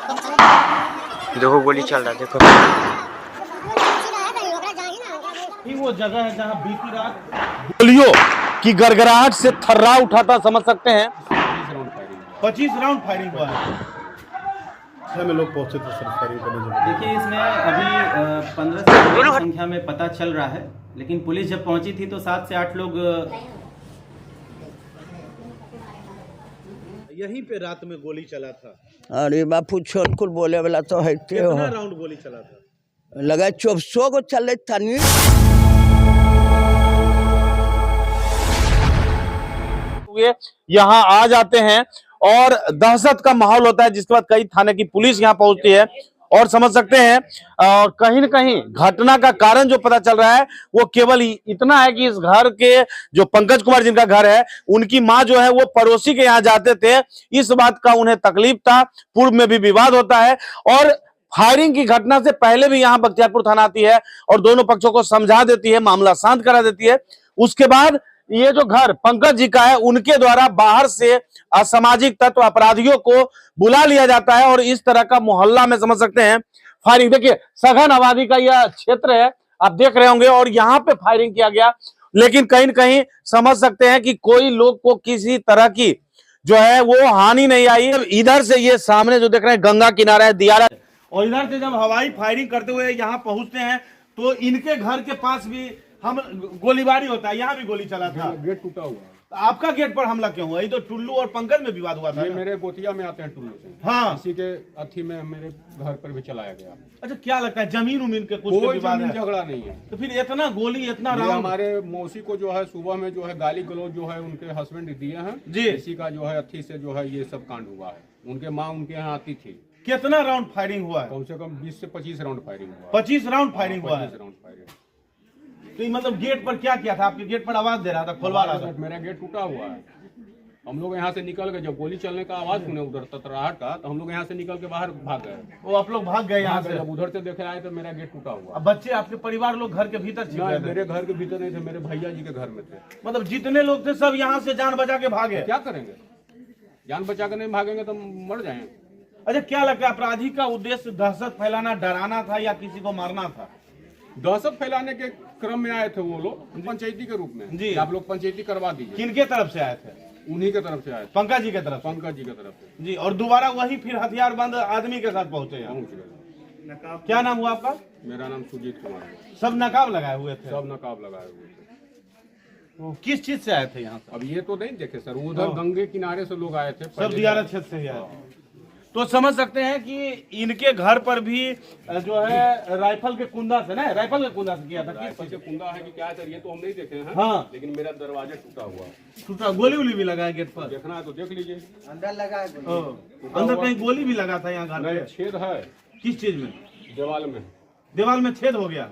देखो गोली चल रहा है, देखो वो जगह है जहाँ बीती रात गोलियों की गड़गड़ाहट से थर्रा उठा था, समझ सकते हैं। 25 राउंड फायरिंग हुआ है। में लोग पहुंचे थे सर फायरिंग करने जब। देखिए, इसमें अभी 15 से 20 संख्या में पता चल रहा है, लेकिन पुलिस जब पहुंची थी तो 7 से 8 लोग यहीं पे रात में गोली चला था। अरे बापू छोट कुल बोले वाला तो है। कितना राउंड गोली चला था? लगा 2400 को चले थानी। यहाँ आ जाते हैं और दहशत का माहौल होता है, जिसके बाद कई थाने की पुलिस यहाँ पहुंचती है और समझ सकते हैं कहीं न कहीं घटना का कारण जो पता चल रहा है वो केवल इतना है कि इस घर के जो पंकज कुमार जिनका घर है, उनकी मां जो है वो पड़ोसी के यहाँ जाते थे। इस बात का उन्हें तकलीफ था, पूर्व में भी विवाद होता है और फायरिंग की घटना से पहले भी यहाँ बख्तियारपुर थाना आती है और दोनों पक्षों को समझा देती है, मामला शांत करा देती है। उसके बाद ये जो घर पंकज जी का है, उनके द्वारा बाहर से असामाजिक तत्व अपराधियों को बुला लिया जाता है और इस तरह का मोहल्ला में समझ सकते हैं फायरिंग। देखिए, सघन आबादी का यह क्षेत्र है, आप देख रहे होंगे, और यहाँ पे फायरिंग किया गया, लेकिन कहीं न कहीं समझ सकते हैं कि कोई लोग को किसी तरह की जो है वो हानि नहीं आई। इधर से ये सामने जो देख रहे हैं गंगा किनारा है, दियारा, और इधर से जब हवाई फायरिंग करते हुए यहाँ पहुंचते हैं तो इनके घर के पास भी हम गोलीबारी होता है। यहाँ भी गोली चला था, गेट टूटा हुआ है। तो आपका गेट पर हमला क्यों हुआ? ये तो टुल्लू और पंकज में विवाद हुआ था। ये मेरे गोतिया में आते हैं टुल्लू से। हाँ, इसी के अथी में मेरे घर पर भी चलाया गया। अच्छा, क्या लगता है जमीन उमीन के कुछ कोई विवाद जमीन है? झगड़ा नहीं है। तो फिर इतना गोली, इतना ये राउंड? हमारे मौसी को जो है सुबह में जो है गाली गलौज जो है उनके हस्बैंड दिए हैं जी। इसी का जो है अथी से जो है ये सब कांड हुआ है। उनके माँ उनके यहाँ आती थी। कितना राउंड फायरिंग हुआ है? कम से कम 20 से 25 राउंड फायरिंग हुआ। 25 राउंड फायरिंग हुआ है। 25 राउंड फायरिंग। तो ये मतलब गेट पर क्या किया था? आपके गेट पर आवाज दे रहा था, खुलवा रहा था? मेरा गेट टूटा हुआ है। हम लोग यहाँ से निकल गए, जब गोली चलने का आवाज सुने उधर ततराहट का, तो हम लोग यहाँ से निकल के बाहर भाग गए। वो आप लोग भाग गए यहाँ से? जब उधर से देखे आए तो मेरा गेट टूटा हुआ। अब बच्चे, आपके परिवार लोग घर के भीतर छिप गए थे? मेरे घर के भीतर नहीं थे, मेरे भैया जी के घर में थे। मतलब जितने लोग थे सब यहाँ से जान बचा के भागे? क्या करेंगे, जान बचा कर नहीं भागेंगे तो मर जाएंगे। अच्छा, क्या लगता है अपराधी का उद्देश्य दहशत फैलाना, डराना था या किसी को मारना था? दहशत फैलाने के क्रम में आए थे वो लोग पंचायती के रूप में जी। आप लोग पंचायती करवा दीजिए। किनके तरफ से आए थे? उन्हीं के तरफ से आए थे, पंकज जी के तरफ? पंकज जी के तरफ से जी। और दोबारा वही फिर हथियारबंद आदमी के साथ पहुंचे यहाँ? पहुंच गए। क्या नाम हुआ आपका? मेरा नाम सुजीत कुमार है। सब नकाब लगाए हुए थे? सब नकाब लगाए हुए थे। तो किस चीज से आए थे यहाँ से? अब ये तो नहीं देखे सर, उधर गंगे किनारे से लोग आए थे, सब दियारा क्षेत्र से ही आए थे। तो समझ सकते हैं कि इनके घर पर भी जो है राइफल के कुंदा से, ना राइफल के कुंदा से किया था? राइफल से कुंदा है कि क्या सर ये तो हम नहीं देखे हैं। हाँ, लेकिन मेरा दरवाजा टूटा हुआ है। टूटा? गोली वोली भी लगाया गेट पर? देखना है तो देख लीजिए। अंदर कहीं गोली भी लगा था यहाँ घर नहीं, पे? छेद है। किस चीज में? दीवाल में। दीवार में छेद हो गया?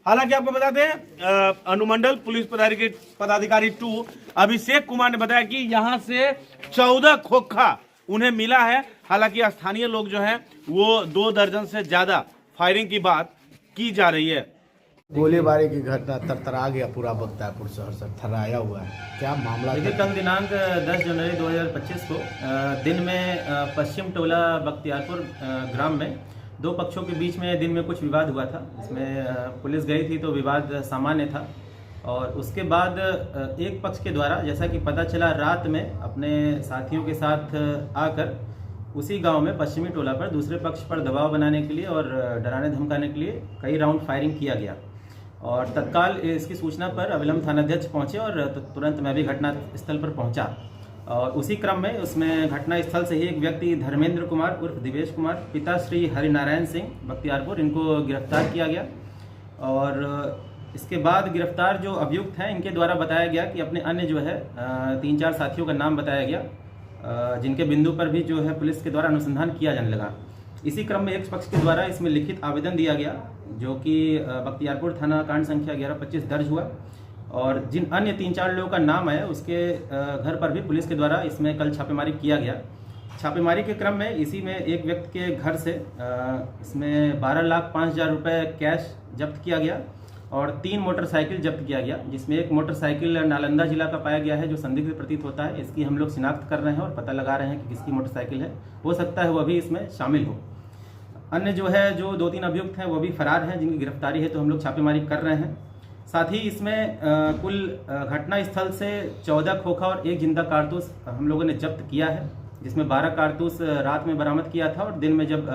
हालांकि आपको बता दें, अनुमंडल पुलिस पदाधिकारी 2 अभिषेक कुमार ने बताया कि यहाँ से 14 खोखा उन्हें मिला है। हालांकि स्थानीय लोग जो हैं वो 2 दर्जन से ज्यादा फायरिंग की बात की जा रही है। गोलीबारी की घटना तरतरा गया पूरा बख्तियारपुर शहर से, थर्राया हुआ है। क्या मामला? देखिए, कल दिनांक 10 जनवरी 2025 को दिन में पश्चिम टोला बख्तियारपुर ग्राम में 2 पक्षों के बीच में दिन में कुछ विवाद हुआ था। इसमें पुलिस गई थी तो विवाद सामान्य था और उसके बाद एक पक्ष के द्वारा, जैसा कि पता चला, रात में अपने साथियों के साथ आकर उसी गांव में पश्चिमी टोला पर दूसरे पक्ष पर दबाव बनाने के लिए और डराने धमकाने के लिए कई राउंड फायरिंग किया गया। और तत्काल इसकी सूचना पर अविलंब थानाध्यक्ष पहुंचे और तुरंत मैं भी घटना स्थल पर पहुंचा। और उसी क्रम में उसमें घटना स्थल से ही एक व्यक्ति धर्मेंद्र कुमार उर्फ दिवेश कुमार, पिता श्री हरिनारायण सिंह बख्तियारपुर, इनको गिरफ्तार किया गया। और इसके बाद गिरफ्तार जो अभियुक्त हैं, इनके द्वारा बताया गया कि अपने अन्य जो है 3-4 साथियों का नाम बताया गया, जिनके बिंदु पर भी जो है पुलिस के द्वारा अनुसंधान किया जाने लगा। इसी क्रम में एक पक्ष के द्वारा इसमें लिखित आवेदन दिया गया, जो कि बख्तियारपुर थाना कांड संख्या 1125 दर्ज हुआ। और जिन अन्य 3-4 लोगों का नाम है, उसके घर पर भी पुलिस के द्वारा इसमें कल छापेमारी किया गया। छापेमारी के क्रम में इसी में एक व्यक्ति के घर से इसमें 12,05,000 रुपये कैश जब्त किया गया और 3 मोटरसाइकिल जब्त किया गया, जिसमें एक मोटरसाइकिल नालंदा जिला का पाया गया है जो संदिग्ध प्रतीत होता है। इसकी हम लोग शिनाख्त कर रहे हैं और पता लगा रहे हैं कि किसकी मोटरसाइकिल है। हो सकता है वह भी इसमें शामिल हो। अन्य जो 2-3 अभियुक्त हैं वो भी फरार हैं, जिनकी गिरफ्तारी है तो हम लोग छापेमारी कर रहे हैं। साथ ही इसमें कुल घटना स्थल से 14 खोखा और 1 जिंदा कारतूस हम लोगों ने जब्त किया है, जिसमें 12 कारतूस रात में बरामद किया था और दिन में जब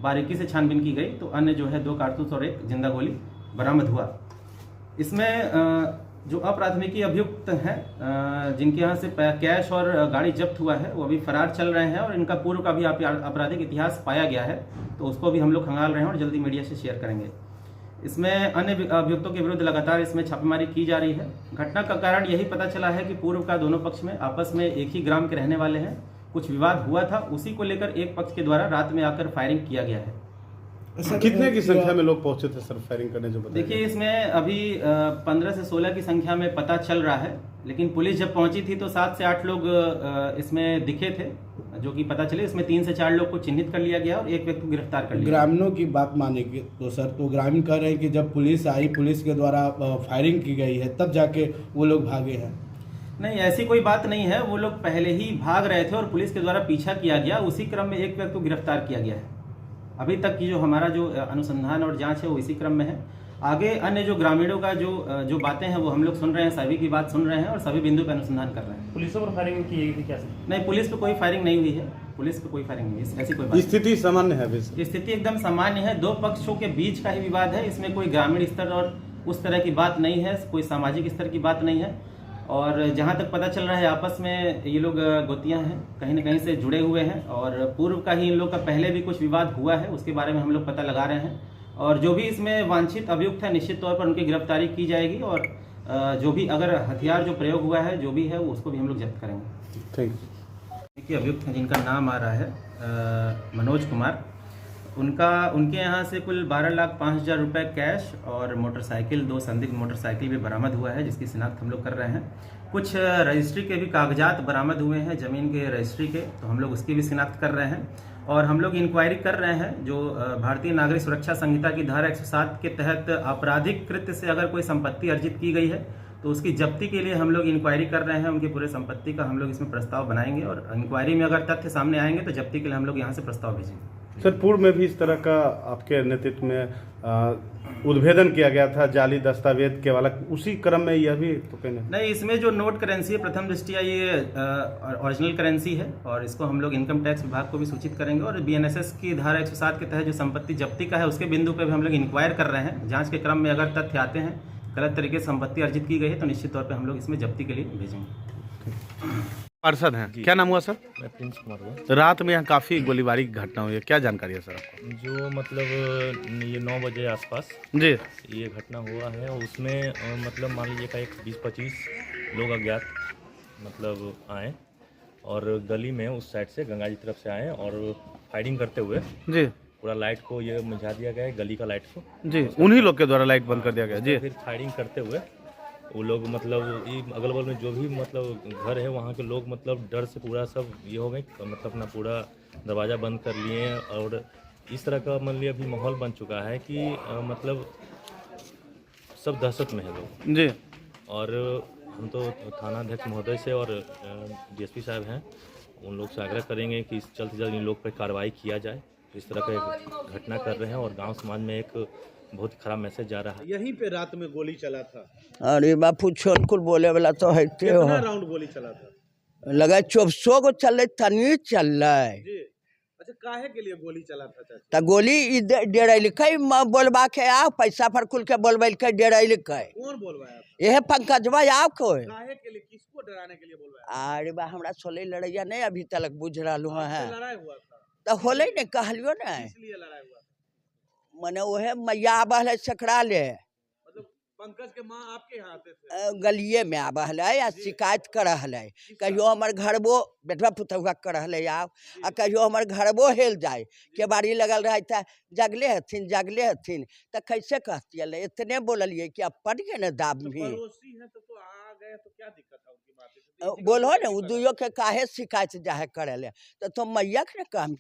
बारीकी से छानबीन की गई तो अन्य 2 कारतूस और 1 जिंदा गोली बरामद हुआ। इसमें जो अप्राथमिकी अभियुक्त हैं जिनके यहाँ से कैश और गाड़ी जब्त हुआ है वो अभी फरार चल रहे हैं और इनका पूर्व का भी आपराधिक इतिहास पाया गया है, तो उसको भी हम लोग खंगाल रहे हैं और जल्दी मीडिया से शेयर करेंगे। इसमें अन्य अभियुक्तों के विरुद्ध लगातार इसमें छापेमारी की जा रही है। घटना का कारण यही पता चला है कि पूर्व का दोनों पक्ष में आपस में एक ही ग्राम के रहने वाले हैं, कुछ विवाद हुआ था, उसी को लेकर एक पक्ष के द्वारा रात में आकर फायरिंग किया गया है। कितने की संख्या में लोग पहुंचे थे सर फायरिंग करने? जो देखिए, इसमें अभी 15 से 16 की संख्या में पता चल रहा है, लेकिन पुलिस जब पहुंची थी तो 7 से 8 लोग इसमें दिखे थे, जो कि पता चले। इसमें 3 से 4 लोग को चिन्हित कर लिया गया और एक व्यक्ति को गिरफ्तार कर लिया। ग्रामीणों की बात मानेंगे तो सर, तो ग्रामीण कह रहे हैं कि जब पुलिस आई, पुलिस के द्वारा फायरिंग की गई है, तब जाके वो लोग भागे हैं। नहीं, ऐसी कोई बात नहीं है। वो लोग पहले ही भाग रहे थे और पुलिस के द्वारा पीछा किया गया। उसी क्रम में एक व्यक्ति को गिरफ्तार किया गया है। अभी तक की जो हमारा जो अनुसंधान और जांच है वो इसी क्रम में है। आगे अन्य जो ग्रामीणों का जो बातें हैं वो हम लोग सुन रहे हैं, सभी की बात सुन रहे हैं और सभी बिंदु पर अनुसंधान कर रहे हैं। पुलिस पर फायरिंग की गई थी क्या? नहीं, पुलिस पे कोई फायरिंग नहीं हुई है। पुलिस पे कोई फायरिंग नहीं है, ऐसी कोई बात। स्थिति सामान्य है? स्थिति एकदम सामान्य है। 2 पक्षों के बीच का ही विवाद है। इसमें कोई ग्रामीण स्तर और उस तरह की बात नहीं है, कोई सामाजिक स्तर की बात नहीं है। और जहां तक पता चल रहा है आपस में ये लोग गोतियां हैं, कहीं न कहीं से जुड़े हुए हैं और पूर्व का ही इन लोग का पहले भी कुछ विवाद हुआ है, उसके बारे में हम लोग पता लगा रहे हैं। और जो भी इसमें वांछित अभियुक्त है निश्चित तौर पर उनकी गिरफ्तारी की जाएगी और जो भी अगर हथियार जो प्रयोग हुआ है जो भी है उसको भी हम लोग जब्त करेंगे। ठीक। देखिए, अभियुक्त हैं जिनका नाम आ रहा है मनोज कुमार, उनके यहाँ से कुल 12,05,000 रुपये कैश और मोटरसाइकिल, 2 संदिग्ध मोटरसाइकिल भी बरामद हुआ है, जिसकी शिनाख्त हम लोग कर रहे हैं। कुछ रजिस्ट्री के भी कागजात बरामद हुए हैं, ज़मीन के रजिस्ट्री के, तो हम लोग उसकी भी शिनाख्त कर रहे हैं। और हम लोग इंक्वायरी कर रहे हैं जो भारतीय नागरिक सुरक्षा संहिता की धारा 107 के तहत आपराधिक कृत्य से अगर कोई संपत्ति अर्जित की गई है तो उसकी जब्ती के लिए हम लोग इंक्वायरी कर रहे हैं। उनकी पूरे संपत्ति का हम लोग इसमें प्रस्ताव बनाएंगे और इंक्वायरी में अगर तथ्य सामने आएंगे तो जब्ती के लिए हम लोग यहाँ से प्रस्ताव भेजेंगे। सर, पूर्व में भी इस तरह का आपके नेतृत्व में उद्भेदन किया गया था, जाली दस्तावेज के वाला, उसी क्रम में यह भी तो कहने? नहीं, इसमें जो नोट करेंसी है प्रथम दृष्टिया ये ओरिजिनल करेंसी है और इसको हम लोग इनकम टैक्स विभाग को भी सूचित करेंगे और BNSS की धारा 107 के तहत जो संपत्ति जब्ती का है उसके बिंदु पे भी हम लोग इंक्वायर कर रहे हैं। जांच के क्रम में अगर तथ्य आते हैं गलत तरीके से संपत्ति अर्जित की गई है तो निश्चित तौर पर हम लोग इसमें जब्ती के लिए भेजेंगे। पार्षद हैं, क्या नाम हुआ सर? मैं प्रिंस कुमार हुआ। रात में यहाँ काफी गोलीबारी की घटना हुई है, क्या जानकारी है सर आपको? जो मतलब ये 9 बजे आसपास जी, ये घटना हुआ है। उसमें मतलब मान लीजिए का एक 20-25 लोग अज्ञात मतलब आए और गली में उस साइड से गंगा जी तरफ से आए और फायरिंग करते हुए जी, पूरा लाइट को ये बुझा दिया गया है, गली का लाइट को जी, उन्हीं लोग के द्वारा लाइट बंद कर दिया गया। जी, फिर फायरिंग करते हुए वो लोग मतलब ये अगल बगल में जो भी मतलब घर है वहाँ के लोग मतलब डर से पूरा सब ये हो गए, मतलब अपना पूरा दरवाज़ा बंद कर लिए हैं और इस तरह का मान लिया अभी माहौल बन चुका है कि मतलब सब दहशत में है लोग। जी, और हम तो थाना अध्यक्ष महोदय से और DSP साहब हैं, उन लोग से आग्रह करेंगे कि जल्द से जल्द इन लोग पर कार्रवाई किया जाए। इस तरह का एक घटना कर रहे हैं और गांव समाज में एक बहुत खराब मैसेज जा रहा है। यहीं पे रात में गोली चला था? अरे बापू छोन कुल बोले वाला तो है। कितना राउंड गोली चला था? लगा 24 गो चल रही, तनी चल रहा है। जी, अच्छा, काहे के लिए गोली चला था चाचा? तो गोली डेढ़ बोलबा के आओ, पैसा पर कुल के बोलबा के डेढ़ लिखे। कौन बोलवाया? यह पंकजवा आओ को काहे के लिए, किसको डराने के लिए बोलवाया? अरे बा हमरा सोले लड़ैया नहीं अभी तक बुझ रहा है। लड़ाई हुआ था तो होले नहीं कहलियो ना, इसलिए लड़ाई हुआ था। मने वह मैया आबल सकड़ा ले, मतलब पंकज के माँ आपके यहाँ आते थे? गलिए में आबल या शिकायत कर कहियो हमर घरबो बेटवा पुतहुआ कर आओ आ कहियो हमर घरबो हेल जाए के बाड़ी लगल रहे था, जगले हथिन तो कैसे कहती इतने बोलिए कि अब पड़ गए न दाब भी। पड़ोसी हैं तो आ गए तो क्या दिक्कत है उनकी बात? बोलो ना, दुइयो के काहे शिकायत जाहे करे ले तो मैया के काम